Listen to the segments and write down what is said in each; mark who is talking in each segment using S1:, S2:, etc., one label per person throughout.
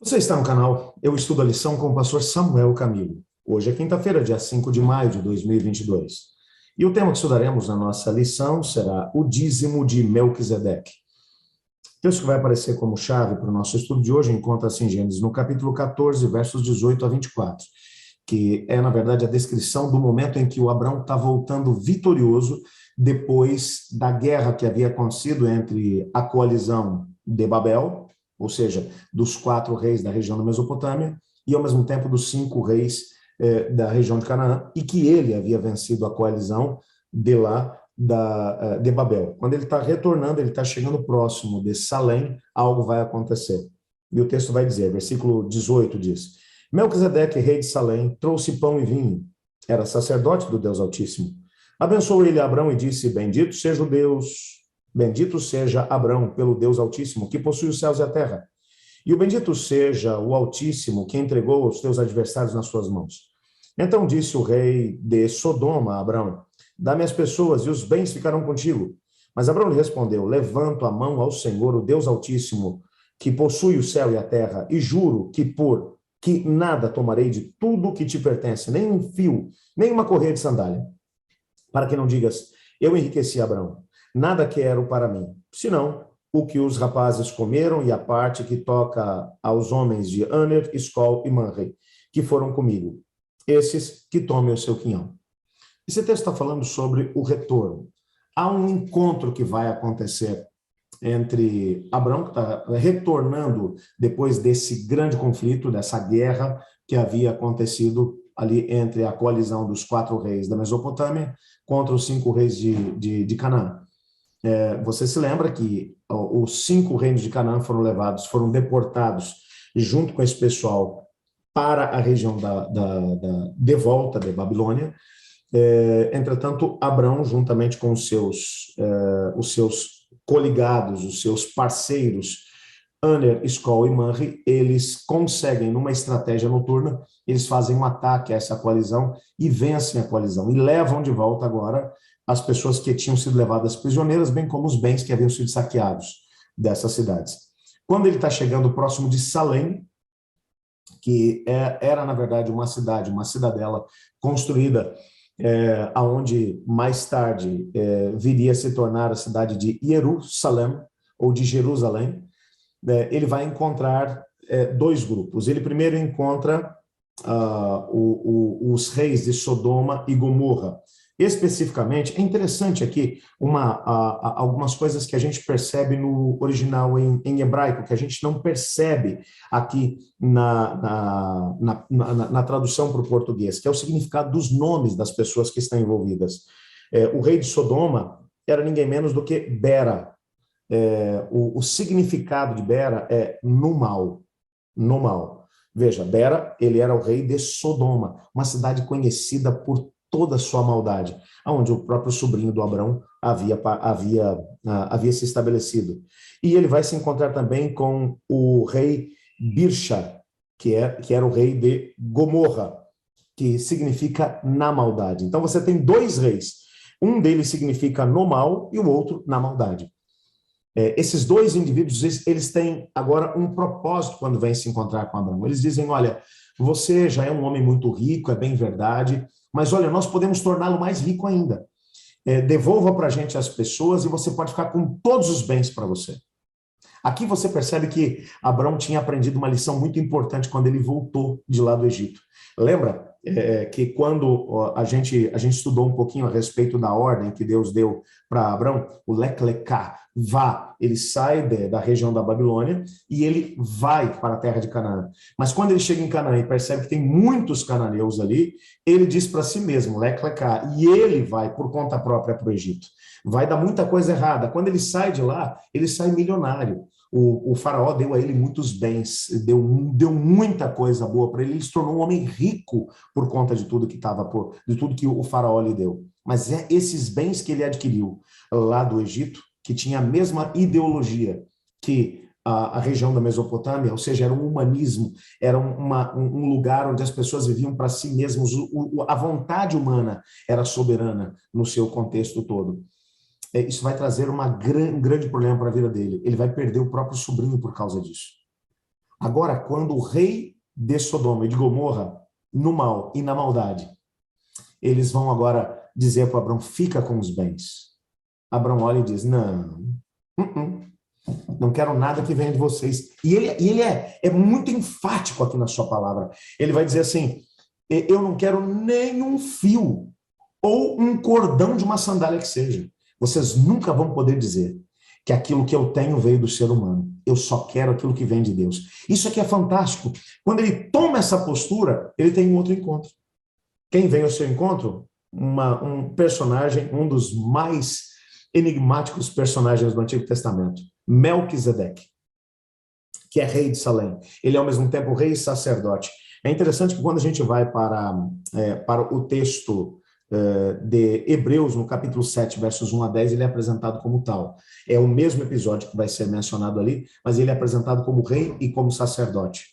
S1: Você está no canal Eu Estudo a Lição com o pastor Samuel Camilo. Hoje é quinta-feira, dia 5 de maio de 2022. E o tema que estudaremos na nossa lição será o dízimo de Melquisedeque. O texto que vai aparecer como chave para o nosso estudo de hoje encontra-se em Gênesis, no capítulo 14, versos 18 a 24, que é, na verdade, a descrição do momento em que o Abrão está voltando vitorioso depois da guerra que havia acontecido entre a coalizão de Babel, ou seja, dos 4 reis da região da Mesopotâmia, e ao mesmo tempo dos 5 reis da região de Canaã, e que ele havia vencido a coalizão de lá de Babel. Quando ele está retornando, ele está chegando próximo de Salém, algo vai acontecer. E o texto vai dizer, versículo 18 diz: Melquisedeque, rei de Salém, trouxe pão e vinho. Era sacerdote do Deus Altíssimo. Abençoou ele a Abrão e disse: Bendito seja o Deus, bendito seja Abrão pelo Deus Altíssimo, que possui os céus e a terra. E o bendito seja o Altíssimo, que entregou os teus adversários nas suas mãos. Então disse o rei de Sodoma a Abrão: Dá-me as pessoas e os bens ficarão contigo. Mas Abrão lhe respondeu: Levanto a mão ao Senhor, o Deus Altíssimo, que possui o céu e a terra, e juro que nada tomarei de tudo que te pertence, nem um fio, nem uma correia de sandália, para que não digas: eu enriqueci Abrão. Nada quero para mim, senão o que os rapazes comeram e a parte que toca aos homens de Aner, Escol e Manre, que foram comigo. Esses que tomem o seu quinhão. Esse texto está falando sobre o retorno. Há um encontro que vai acontecer entre Abrão, que está retornando depois desse grande conflito, dessa guerra que havia acontecido ali entre a coalizão dos 4 reis da Mesopotâmia contra os 5 reis de Canaã. Você se lembra que os 5 reinos de Canaã foram deportados junto com esse pessoal para a região de volta de Babilônia. Entretanto, Abrão, juntamente com os seus coligados, os seus parceiros, Aner, Escol e Manre, eles conseguem, numa estratégia noturna, eles fazem um ataque a essa coalizão e vencem a coalizão, e levam de volta agora as pessoas que tinham sido levadas prisioneiras, bem como os bens que haviam sido saqueados dessas cidades. Quando ele está chegando próximo de Salém, que era, na verdade, uma cidadela construída aonde mais tarde viria a se tornar a cidade de Jerusalém, ou de Jerusalém, ele vai encontrar 2 grupos. Ele primeiro encontra os reis de Sodoma e Gomorra. Especificamente, é interessante aqui algumas coisas que a gente percebe no original em hebraico, que a gente não percebe aqui na tradução para o português, que é o significado dos nomes das pessoas que estão envolvidas. O rei de Sodoma era ninguém menos do que Bera. O significado de Bera é no mal, no mal. Veja, Bera, ele era o rei de Sodoma, uma cidade conhecida por toda a sua maldade, onde o próprio sobrinho do Abrão havia se estabelecido. E ele vai se encontrar também com o rei Birsha, que era o rei de Gomorra, que significa na maldade. Então você tem 2 reis, um deles significa no mal e o outro na maldade. Esses 2 indivíduos, eles têm agora um propósito quando vêm se encontrar com Abrão. Eles dizem: olha, você já é um homem muito rico, é bem verdade, mas olha, nós podemos torná-lo mais rico ainda. Devolva para a gente as pessoas e você pode ficar com todos os bens para você. Aqui você percebe que Abrão tinha aprendido uma lição muito importante quando ele voltou de lá do Egito. Lembra que quando a gente estudou um pouquinho a respeito da ordem que Deus deu para Abrão, o Lech Leká, vá, ele sai da região da Babilônia e ele vai para a terra de Canaã. Mas quando ele chega em Canaã e percebe que tem muitos cananeus ali, ele diz para si mesmo, Lech Leká, e ele vai por conta própria para o Egito. Vai dar muita coisa errada. Quando ele sai de lá, ele sai milionário. O faraó deu a ele muitos bens, deu muita coisa boa para ele, ele se tornou um homem rico por conta de tudo que o faraó lhe deu. Mas esses bens que ele adquiriu lá do Egito, que tinha a mesma ideologia que a região da Mesopotâmia, ou seja, era um humanismo, era um lugar onde as pessoas viviam para si mesmos, a vontade humana era soberana no seu contexto todo. Isso vai trazer um grande problema para a vida dele. Ele vai perder o próprio sobrinho por causa disso. Agora, quando o rei de Sodoma e de Gomorra, no mal e na maldade, eles vão agora dizer para Abrão, fica com os bens. Abrão olha e diz, não, não quero nada que venha de vocês. E ele é muito enfático aqui na sua palavra. Ele vai dizer assim, eu não quero nenhum fio ou um cordão de uma sandália que seja. Vocês nunca vão poder dizer que aquilo que eu tenho veio do ser humano. Eu só quero aquilo que vem de Deus. Isso aqui é fantástico. Quando ele toma essa postura, ele tem um outro encontro. Quem vem ao seu encontro? Um personagem, um dos mais enigmáticos personagens do Antigo Testamento, Melquisedeque, que é rei de Salém. Ele é, ao mesmo tempo, rei e sacerdote. É interessante que quando a gente vai para o texto de Hebreus, no capítulo 7, versos 1 a 10, ele é apresentado como tal. É o mesmo episódio que vai ser mencionado ali, mas ele é apresentado como rei e como sacerdote.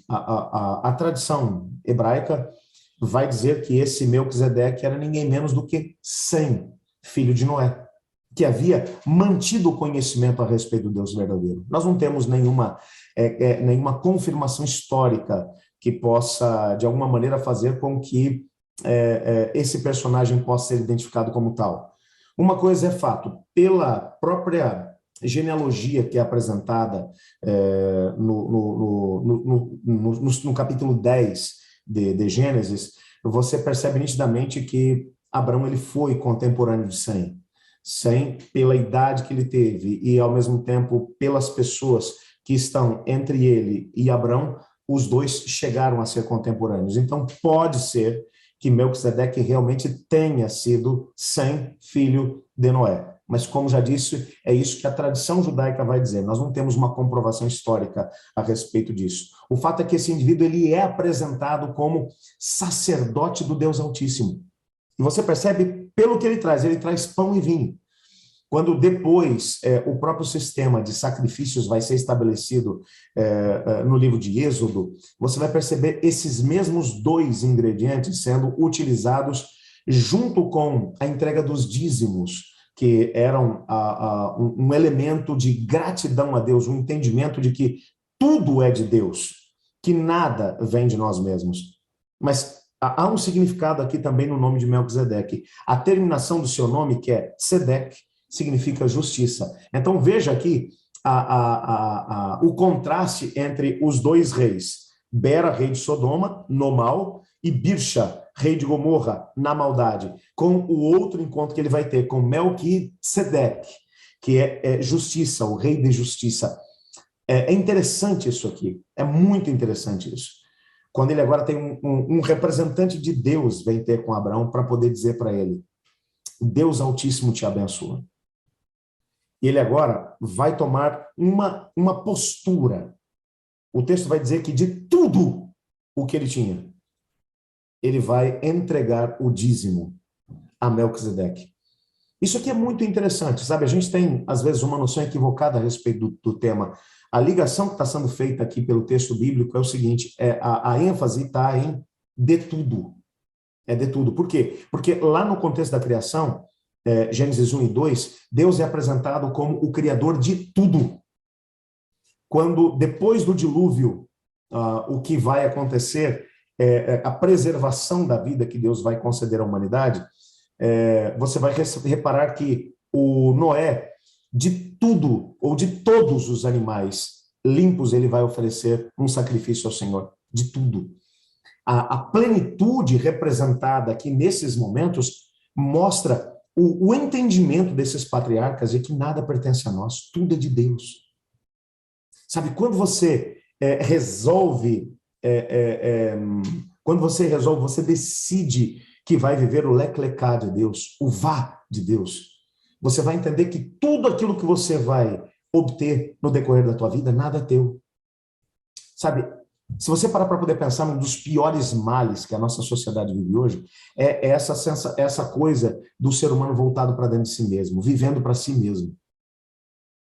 S1: A tradição hebraica vai dizer que esse Melquisedeque era ninguém menos do que Sem, filho de Noé, que havia mantido o conhecimento a respeito do Deus verdadeiro. Nós não temos nenhuma confirmação histórica que possa, de alguma maneira, fazer com que esse personagem possa ser identificado como tal. Uma coisa é fato, pela própria genealogia que é apresentada no capítulo 10 de Gênesis, você percebe nitidamente que Abrão ele foi contemporâneo de Sem. Sem, pela idade que ele teve e, ao mesmo tempo, pelas pessoas que estão entre ele e Abrão, os dois chegaram a ser contemporâneos. Então, pode ser que Melquisedeque realmente tenha sido Sem, filho de Noé. Mas, como já disse, é isso que a tradição judaica vai dizer. Nós não temos uma comprovação histórica a respeito disso. O fato é que esse indivíduo ele é apresentado como sacerdote do Deus Altíssimo. E você percebe pelo que ele traz pão e vinho. Quando depois o próprio sistema de sacrifícios vai ser estabelecido no livro de Êxodo, você vai perceber esses mesmos dois ingredientes sendo utilizados junto com a entrega dos dízimos, que eram um elemento de gratidão a Deus, um entendimento de que tudo é de Deus, que nada vem de nós mesmos. Mas há um significado aqui também no nome de Melquisedeque. A terminação do seu nome, que é Sedec, significa justiça. Então veja aqui o contraste entre os dois reis. Bera, rei de Sodoma, no mal, e Birsha, rei de Gomorra, na maldade, com o outro encontro que ele vai ter com Melquisedeque, que é justiça, o rei de justiça. É interessante isso aqui, é muito interessante isso. Quando ele agora tem um representante de Deus vem ter com Abraão para poder dizer para ele, Deus Altíssimo te abençoa. E ele agora vai tomar uma postura. O texto vai dizer que de tudo o que ele tinha, ele vai entregar o dízimo a Melquisedeque. Isso aqui é muito interessante, sabe? A gente tem, às vezes, uma noção equivocada a respeito do tema. A ligação que está sendo feita aqui pelo texto bíblico é o seguinte, a ênfase está em de tudo. É de tudo. Por quê? Porque lá no contexto da criação, Gênesis 1 e 2, Deus é apresentado como o criador de tudo. Quando, depois do dilúvio, o que vai acontecer a preservação da vida que Deus vai conceder à humanidade, você vai reparar que o Noé, de tudo, ou de todos os animais limpos, ele vai oferecer um sacrifício ao Senhor, de tudo. A plenitude representada aqui nesses momentos mostra o entendimento desses patriarcas de que nada pertence a nós, tudo é de Deus. Sabe, quando você resolve, você decide que vai viver o leclecá de Deus, o vá de Deus, você vai entender que tudo aquilo que você vai obter no decorrer da tua vida, nada é teu. Sabe, se você parar para poder pensar num dos piores males que a nossa sociedade vive hoje, é essa coisa do ser humano voltado para dentro de si mesmo, vivendo para si mesmo.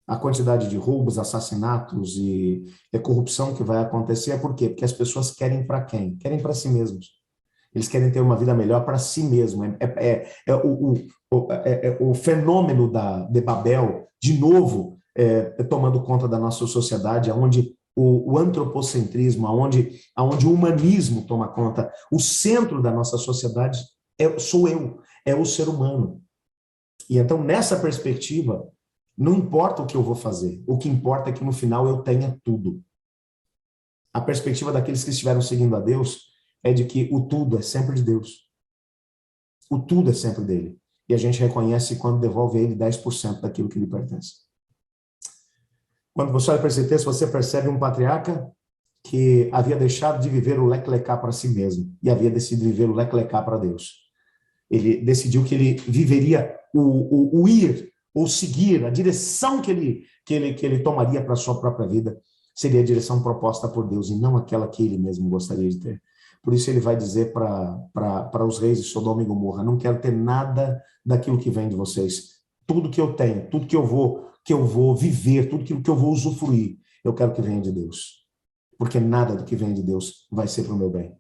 S1: A quantidade de roubos, assassinatos e corrupção que vai acontecer, por quê? Porque as pessoas querem para quem? Querem para si mesmos. Eles querem ter uma vida melhor para si mesmo. O fenômeno de Babel, de novo, tomando conta da nossa sociedade, onde o antropocentrismo, aonde o humanismo toma conta. O centro da nossa sociedade sou eu, é o ser humano. E então, nessa perspectiva, não importa o que eu vou fazer, o que importa é que no final eu tenha tudo. A perspectiva daqueles que estiveram seguindo a Deus é de que o tudo é sempre de Deus. O tudo é sempre dele. E a gente reconhece quando devolve a ele 10% daquilo que lhe pertence. Quando você olha para esse texto, você percebe um patriarca que havia deixado de viver o leclecá para si mesmo e havia decidido viver o leclecá para Deus. Ele decidiu que ele viveria o ir, ou seguir, a direção que ele tomaria para a sua própria vida seria a direção proposta por Deus e não aquela que ele mesmo gostaria de ter. Por isso ele vai dizer para os reis de Sodoma e Gomorra: não quero ter nada daquilo que vem de vocês. Tudo que eu tenho, tudo que eu vou viver, tudo que eu vou usufruir, eu quero que venha de Deus. Porque nada do que vem de Deus vai ser para o meu bem.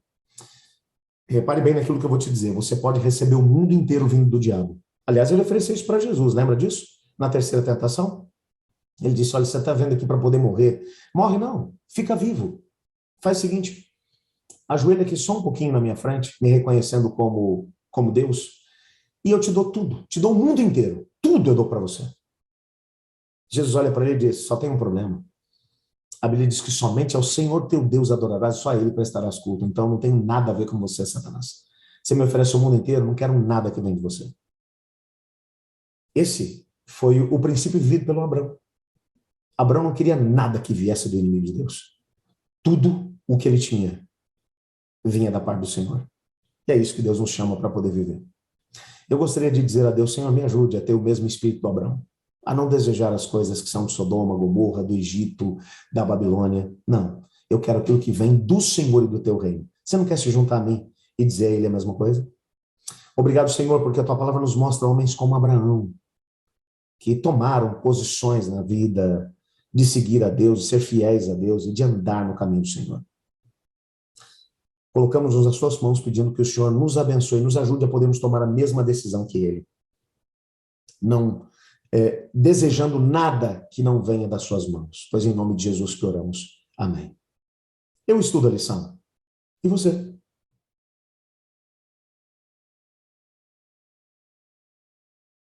S1: Repare bem naquilo que eu vou te dizer. Você pode receber o mundo inteiro vindo do diabo. Aliás, ele ofereceu isso para Jesus, lembra disso? Na terceira tentação. Ele disse: olha, você está vendo aqui para poder morrer. Morre não, fica vivo. Faz o seguinte, ajoelha aqui só um pouquinho na minha frente, me reconhecendo como Deus, e eu te dou tudo, te dou o mundo inteiro. Tudo eu dou para você. Jesus olha para ele e diz: só tem um problema. A Bíblia diz que somente ao Senhor teu Deus adorarás, só a Ele prestarás culto. Então não tem nada a ver com você, Satanás. Você me oferece o mundo inteiro, não quero nada que vem de você. Esse foi o princípio vivido pelo Abraão. Abraão não queria nada que viesse do inimigo de Deus. Tudo o que ele tinha vinha da parte do Senhor. E é isso que Deus nos chama para poder viver. Eu gostaria de dizer a Deus: Senhor, me ajude a ter o mesmo espírito do Abraão. A não desejar as coisas que são de Sodoma, Gomorra, do Egito, da Babilônia. Não. Eu quero aquilo que vem do Senhor e do teu reino. Você não quer se juntar a mim e dizer a ele a mesma coisa? Obrigado, Senhor, porque a tua palavra nos mostra homens como Abraão, que tomaram posições na vida de seguir a Deus, de ser fiéis a Deus e de andar no caminho do Senhor. Colocamos-nos nas suas mãos pedindo que o Senhor nos abençoe, nos ajude a podermos tomar a mesma decisão que ele. Não desejando nada que não venha das suas mãos. Pois em nome de Jesus que oramos. Amém. Eu estudo a lição. E você?